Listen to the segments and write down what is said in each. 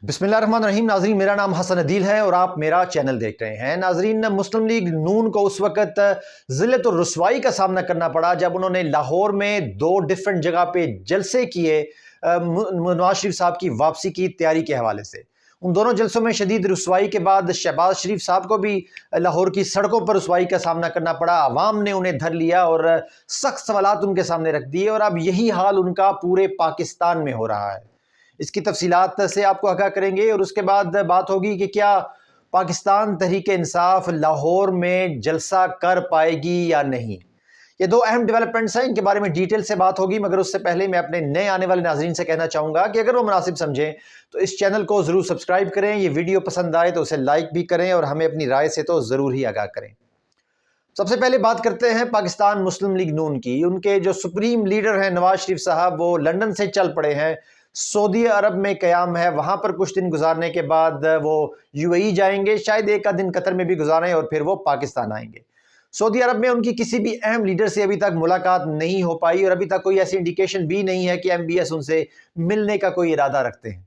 बिस्मिल्लाहिर्रहमानिर्रहीम। नाजरीन, मेरा नाम हसन अदील है और आप मेरा चैनल देख रहे हैं। नाजरीन, मुस्लिम लीग नून को उस वक्त ज़िल्लत और रुसवाई का सामना करना पड़ा जब उन्होंने लाहौर में दो डिफरेंट जगह पे जलसे किए नवाज शरीफ साहब की वापसी की तैयारी के हवाले से। उन दोनों जलसों में शदीद रुसवाई के बाद शहबाज शरीफ साहब को भी लाहौर की सड़कों पर रुसवाई का सामना करना पड़ा। अवाम ने उन्हें धर लिया और सख्त सवालात उनके सामने रख दिए और अब यही हाल उनका पूरे पाकिस्तान में हो रहा है। इसकी तफसीलात से आपको आगाह करेंगे और उसके बाद बात होगी कि क्या पाकिस्तान तहरीक इंसाफ लाहौर में जलसा कर पाएगी या नहीं। ये दो अहम डेवलपमेंट्स हैं, इनके बारे में डिटेल से बात होगी, मगर उससे पहले मैं अपने नए आने वाले नाज़रीन से कहना चाहूँगा कि अगर वो मुनासिब समझें तो इस चैनल को ज़रूर सब्सक्राइब करें, ये वीडियो पसंद आए तो उसे लाइक भी करें और हमें अपनी राय से तो ज़रूर ही आगाह करें। सबसे पहले बात करते हैं पाकिस्तान मुस्लिम लीग नून की। उनके जो सुप्रीम लीडर हैं नवाज शरीफ साहब, वो लंदन से चल पड़े हैं, सऊदी अरब में क़याम है, वहाँ पर कुछ दिन गुजारने के बाद वो यूएई जाएंगे, शायद एक आध दिन कतर में भी गुजारें और फिर वो पाकिस्तान आएंगे। सऊदी अरब में उनकी किसी भी अहम लीडर से अभी तक मुलाकात नहीं हो पाई और अभी तक कोई ऐसी इंडिकेशन भी नहीं है कि एमबीएस उनसे मिलने का कोई इरादा रखते हैं।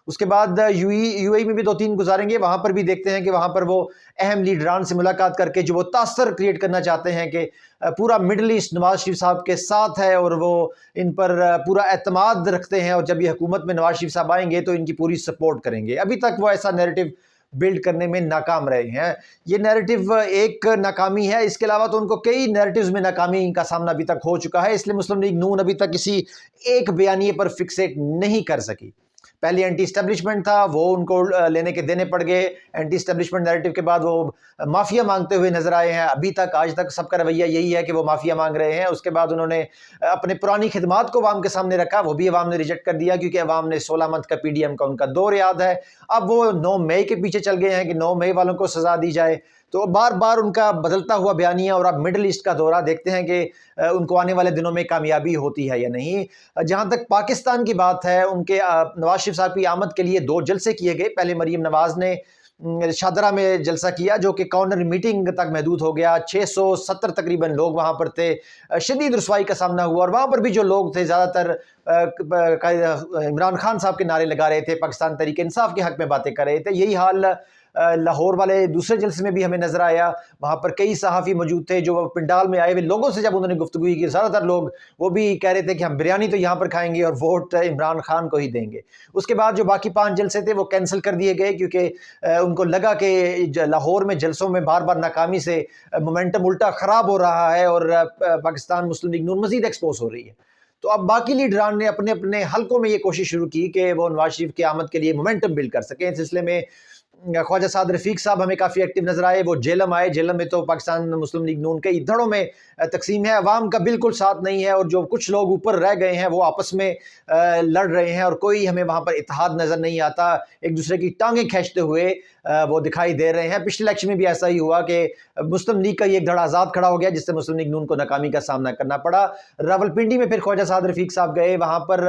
उसके बाद यूएई में भी 2-3 गुजारेंगे, वहाँ पर भी देखते हैं कि वहाँ पर वो अहम लीडरान से मुलाकात करके जो वो तासर क्रिएट करना चाहते हैं कि पूरा मिडल ईस्ट नवाज शरीफ साहब के साथ है और वो इन पर पूरा एतमाद रखते हैं और जब ये हुकूमत में नवाज शरीफ साहब आएंगे तो इनकी पूरी सपोर्ट करेंगे। अभी तक वो ऐसा नैरेटिव बिल्ड करने में नाकाम रहे हैं। ये नैरेटिव एक नाकामी है, इसके अलावा तो उनको कई नैरेटिव्स में नाकामी का सामना अभी तक हो चुका है, इसलिए मुस्लिम लीग नून अभी तक किसी एक बयानिए पर फिक्सेट नहीं कर सकी। पहले एंटी स्टैब्लिशमेंट था, वो उनको लेने के देने पड़ गए। एंटी स्टैब्लिशमेंट नैरेटिव के बाद वो माफिया मांगते हुए नजर आए हैं। अभी तक आज तक सबका रवैया यही है कि वो माफिया मांग रहे हैं। उसके बाद उन्होंने अपने पुरानी खिदमात को अवाम के सामने रखा, वो भी अवाम ने रिजेक्ट कर दिया क्योंकि अवाम ने 16 मंथ का पीडीएम का उनका दौर याद है। अब वो 9 मई के पीछे चल गए हैं कि 9 मई वालों को सजा दी जाए। तो बार बार उनका बदलता हुआ बयानिया और अब मिडल ईस्ट का दौरा, देखते हैं कि उनको आने वाले दिनों में कामयाबी होती है या नहीं। जहाँ तक पाकिस्तान की बात है, उनके नवाज शरीफ साहब की आमद के लिए 2 जलसे किए गए। पहले मरीम नवाज ने शादरा में जलसा किया जो कि कॉर्नर मीटिंग तक महदूद हो गया। 670 तकरीबन लोग वहाँ पर थे। शदीद रुसवाई का सामना हुआ और वहाँ पर भी जो लोग थे ज़्यादातर इमरान खान साहब के नारे लगा रहे थे, पाकिस्तान तहरीक इंसाफ के हक में बातें कर रहे थे। यही हाल लाहौर वाले दूसरे जलसे में भी हमें नजर आया। वहाँ पर कई सहाफ़ी मौजूद थे जो पिंडाल में आए हुए लोगों से जब उन्होंने गुफ्तगू की, ज़्यादातर लोग वो भी कह रहे थे कि हम बिरयानी तो यहाँ पर खाएंगे और वोट इमरान खान को ही देंगे। उसके बाद जो बाकी 5 जलसे थे वो कैंसिल कर दिए गए क्योंकि उनको लगा कि लाहौर में जलसों में बार बार नाकामी से मोमेंटम उल्टा ख़राब हो रहा है और पाकिस्तान मुस्लिम लीग नून मज़ीद एक्सपोज हो रही है। तो अब बाकी लीडरान ने अपने अपने हलकों में ये कोशिश शुरू की कि वो नवाज शरीफ की आमद के लिए मोमेंटम बिल्ड कर सकें। इस सिलसिले में ख्वाजा साद रफीक साहब हमें काफ़ी एक्टिव नजर आए। वो जेलम आए, जेलम में तो पाकिस्तान मुस्लिम लीग नून कई धड़ों में तकसीम है, अवाम का बिल्कुल साथ नहीं है और जो कुछ लोग ऊपर रह गए हैं वो आपस में लड़ रहे हैं और कोई हमें वहाँ पर इत्तेहाद नज़र नहीं आता। एक दूसरे की टांगें खींचते हुए वो दिखाई दे रहे हैं। पिछले इलेक्शन में भी ऐसा ही हुआ कि मुस्लिम लीग का एक धड़ा आज़ाद खड़ा हो गया जिससे मुस्लिम लीग नून को नाकामी का सामना करना पड़ा। रावलपिंडी में फिर ख्वाजा साद रफीक साहब गए, वहाँ पर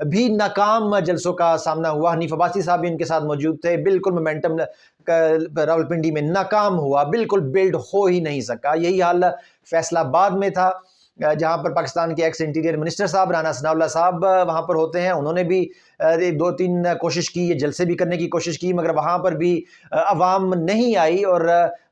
भी नाकाम जलसों का सामना हुआ। हनीफ अब्बासी साहब भी उनके साथ मौजूद थे। बिल्कुल मोमेंटम रावलपिंडी में नाकाम हुआ, बिल्कुल बिल्ड हो ही नहीं सका। यही हाल फैसलाबाद में था जहाँ पर पाकिस्तान के एक्स इंटीरियर मिनिस्टर साहब राना सनाउल्लाह साहब वहाँ पर होते हैं। उन्होंने भी 2-3 कोशिश की, ये जलसे भी करने की कोशिश की, मगर वहाँ पर भी अवाम नहीं आई और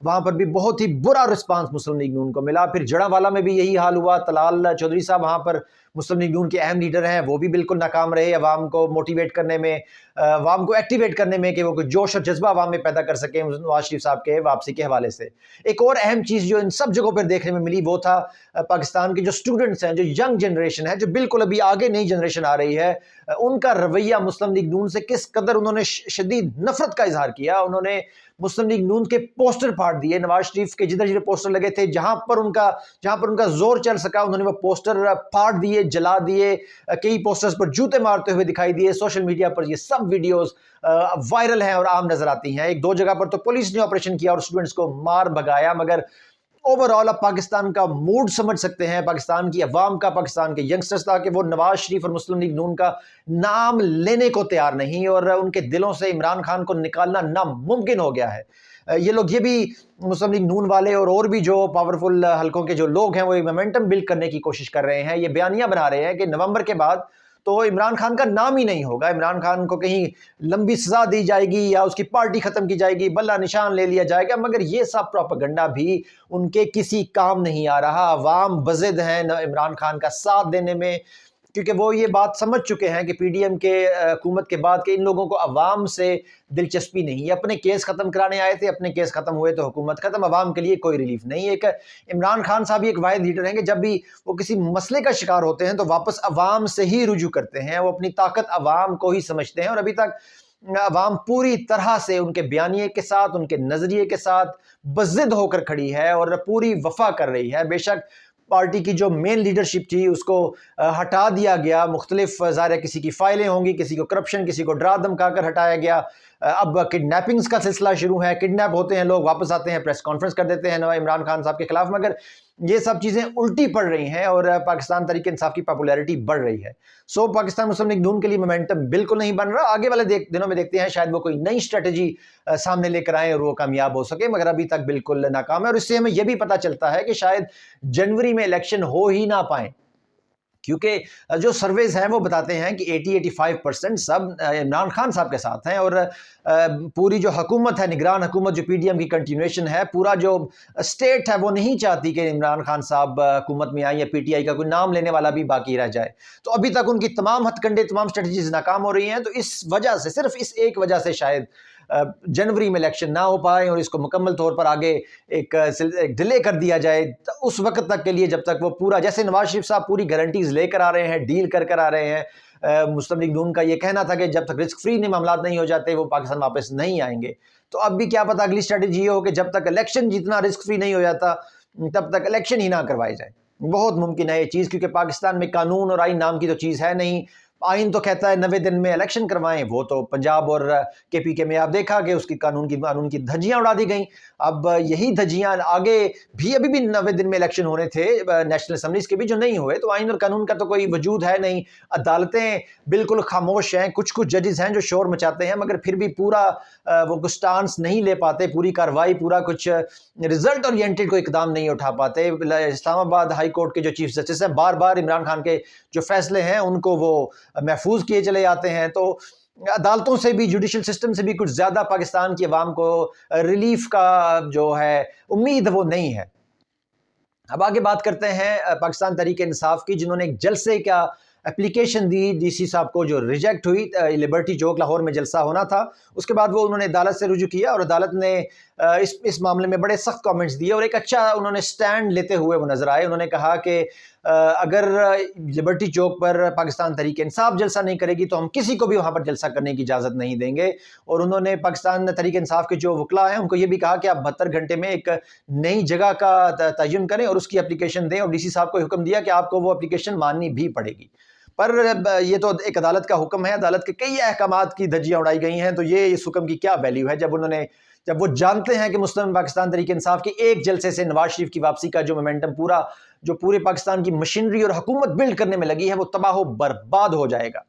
वहाँ पर भी बहुत ही बुरा रिस्पांस मुस्लिम लीग नून को मिला। फिर जड़ावाला में भी यही हाल हुआ। तलाल चौधरी साहब वहाँ पर मुस्लिम लीग नून के अहम लीडर हैं, वो भी बिल्कुल नाकाम रहे अवाम को मोटिवेट करने में, अवाम को एक्टिवेट करने में कि वो कोई जोश और जज्बा अवाम में पैदा कर सकें नवाज शरीफ साहब के वापसी के हवाले से। एक और अहम चीज़ जो इन सब जगहों पर देखने में मिली वो था पाकिस्तान के जो स्टूडेंट्स हैं, जो यंग जनरेशन है, जो बिल्कुल अभी आगे नई जनरेशन आ रही है, उनका रवैया मुस्लिम लीग नून से किस कदर उन्होंने शदीद नफरत का इजहार किया। उन्होंने मुस्लिम लीग नून के पोस्टर फाड़ दिए। नवाज शरीफ के जिधर जिधर पोस्टर लगे थे, जहां पर उनका जोर चल सका, उन्होंने वो पोस्टर फाड़ दिए, जला दिए। कई पोस्टर्स पर जूते मारते हुए दिखाई दिए। सोशल मीडिया पर ये सब वीडियोस वायरल हैं और आम नजर आती हैं। 1-2 जगह पर तो पुलिस ने ऑपरेशन किया और स्टूडेंट्स को मार भगाया, मगर ओवरऑल आप पाकिस्तान का मूड समझ सकते हैं, पाकिस्तान की अवाम का, पाकिस्तान के यंगस्टर्स था कि वो नवाज शरीफ और मुस्लिम लीग नून का नाम लेने को तैयार नहीं और उनके दिलों से इमरान खान को निकालना नामुमकिन हो गया है। ये लोग, ये भी मुस्लिम लीग नून वाले और भी जो पावरफुल हलकों के जो लोग हैं वो एक मोमेंटम बिल्ड करने की कोशिश कर रहे हैं। ये बयानियां बना रहे हैं कि नवंबर के बाद تو عمران خان کا نام ہی نہیں ہوگا. عمران خان کو کہیں لمبی سزا دی جائے گی یا اس کی پارٹی ختم کی جائے گی, بلہ نشان لے لیا جائے گا, مگر یہ سب پروپیگنڈا بھی ان کے کسی کام نہیں آ رہا. عوام بضد ہیں عمران خان کا ساتھ دینے میں, کیونکہ وہ یہ بات سمجھ چکے ہیں کہ پی ڈی ایم کے حکومت کے بعد کہ ان لوگوں کو عوام سے دلچسپی نہیں ہے. اپنے کیس ختم کرانے آئے تھے, اپنے کیس ختم ہوئے تو حکومت ختم, عوام کے لیے کوئی ریلیف نہیں. ایک عمران خان صاحب ایک واحد لیڈر ہیں کہ جب بھی وہ کسی مسئلے کا شکار ہوتے ہیں تو واپس عوام سے ہی رجوع کرتے ہیں, وہ اپنی طاقت عوام کو ہی سمجھتے ہیں, اور ابھی تک عوام پوری طرح سے ان کے بیانیے کے ساتھ, ان کے نظریے کے ساتھ بضد ہو کر کھڑی ہے اور پوری وفا کر رہی ہے. بے شک پارٹی کی جو مین لیڈرشپ تھی اس کو ہٹا دیا گیا, مختلف ظاہر ہے کسی کی فائلیں ہوں گی, کسی کو کرپشن, کسی کو ڈرا دھمکا کر ہٹایا گیا. اب کڈنیپنگز کا سلسلہ شروع ہے, کڈنیپ ہوتے ہیں لوگ, واپس آتے ہیں, پریس کانفرنس کر دیتے ہیں عمران خان صاحب کے خلاف, مگر یہ سب چیزیں الٹی پڑ رہی ہیں اور پاکستان تحریک انصاف کی پاپولیرٹی بڑھ رہی ہے. سو پاکستان مسلم لیگ نون کے لیے مومنٹم بالکل نہیں بن رہا. آگے والے دنوں میں دیکھتے ہیں, شاید وہ کوئی نئی اسٹریٹجی سامنے لے کر آئیں اور وہ کامیاب ہو سکے, مگر ابھی تک بالکل ناکام ہے. اور اس سے ہمیں یہ بھی پتہ چلتا ہے کہ شاید جنوری میں الیکشن ہو ہی نہ پائیں, کیونکہ جو سرویز ہیں وہ بتاتے ہیں کہ 80-85% سب عمران خان صاحب کے ساتھ ہیں, اور پوری جو حکومت ہے, نگران حکومت جو پی ڈی ایم کی کنٹینویشن ہے, پورا جو اسٹیٹ ہے وہ نہیں چاہتی کہ عمران خان صاحب حکومت میں آئیں یا پی ٹی آئی کا کوئی نام لینے والا بھی باقی رہ جائے. تو ابھی تک ان کی تمام ہتھ کنڈے, تمام اسٹریٹجیز ناکام ہو رہی ہیں. تو اس وجہ سے, صرف اس ایک وجہ سے شاید جنوری میں الیکشن نہ ہو پائے اور اس کو مکمل طور پر آگے ایک ڈیلے کر دیا جائے اس وقت تک کے لیے, جب تک وہ پورا, جیسے نواز شریف صاحب پوری گارنٹیز لے کر آ رہے ہیں, ڈیل کر آ رہے ہیں. مسلم لیگ نون کا یہ کہنا تھا کہ جب تک رسک فری معاملات نہیں ہو جاتے وہ پاکستان واپس نہیں آئیں گے. تو اب بھی کیا پتہ اگلی اسٹریٹجی یہ ہو کہ جب تک الیکشن جتنا رسک فری نہیں ہو جاتا تب تک الیکشن ہی نہ کروائے جائے. بہت ممکن ہے یہ چیز, کیونکہ پاکستان میں قانون اور آئین نام کی تو چیز ہے نہیں. آئین تو کہتا ہے 90 دن میں الیکشن کروائیں, وہ تو پنجاب اور کے پی کے میں آپ دیکھا کہ اس کی قانون کی دھجیاں اڑا دی گئیں. اب یہی دھجیاں آگے بھی, ابھی بھی 90 دن میں الیکشن ہونے تھے نیشنل اسمبلیز کے بھی جو نہیں ہوئے. تو آئین اور قانون کا تو کوئی وجود ہے نہیں, عدالتیں بالکل خاموش ہیں, کچھ ججز ہیں جو شور مچاتے ہیں مگر پھر بھی پورا وہ سٹانس نہیں لے پاتے, پوری کاروائی, پورا کچھ رزلٹ اورینٹڈ کوئی اقدام نہیں اٹھا پاتے. اسلام آباد ہائی کورٹ کے جو چیف جسٹس ہیں بار بار عمران خان کے جو فیصلے ہیں ان کو وہ محفوظ کیے چلے جاتے ہیں. تو عدالتوں سے بھی, جوڈیشل سسٹم سے بھی کچھ زیادہ پاکستان کی عوام کو ریلیف کا جو ہے امید وہ نہیں ہے. اب آگے بات کرتے ہیں پاکستان تحریک انصاف کی, جنہوں نے ایک جلسے کا اپلیکیشن دی ڈی سی صاحب کو جو ریجیکٹ ہوئی. لبرٹی چوک لاہور میں جلسہ ہونا تھا, اس کے بعد وہ انہوں نے عدالت سے رجوع کیا اور عدالت نے اس معاملے میں بڑے سخت کامنٹس دیے اور ایک اچھا انہوں نے سٹینڈ لیتے ہوئے وہ نظر آئے. انہوں نے کہا کہ اگر لبرٹی چوک پر پاکستان تحریک انصاف جلسہ نہیں کرے گی تو ہم کسی کو بھی وہاں پر جلسہ کرنے کی اجازت نہیں دیں گے. اور انہوں نے پاکستان تحریک انصاف کے جو وکلاء ہیں ان کو یہ بھی کہا کہ آپ 72 گھنٹے میں ایک نئی جگہ کا تعین کریں اور اس کی اپلیکیشن دیں, اور ڈی سی صاحب کو حکم دیا کہ آپ کو وہ اپلیکیشن ماننی بھی پڑے گی. پر یہ تو ایک عدالت کا حکم ہے, عدالت کے کئی احکامات کی دھجیاں اڑائی گئی ہیں. تو یہ اس حکم کی کیا ویلیو ہے جب وہ جانتے ہیں کہ مسلم پاکستان تحریک انصاف کے ایک جلسے سے نواز شریف کی واپسی کا جو مومنٹم پورے پاکستان کی مشینری اور حکومت بلڈ کرنے میں لگی ہے وہ تباہ و برباد ہو جائے گا.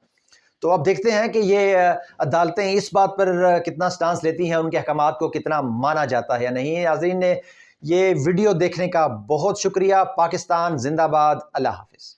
تو اب دیکھتے ہیں کہ یہ عدالتیں اس بات پر کتنا سٹانس لیتی ہیں, ان کے احکامات کو کتنا مانا جاتا ہے یا نہیں. ناظرین نے یہ ویڈیو دیکھنے کا بہت شکریہ. پاکستان زندہ باد. اللہ حافظ.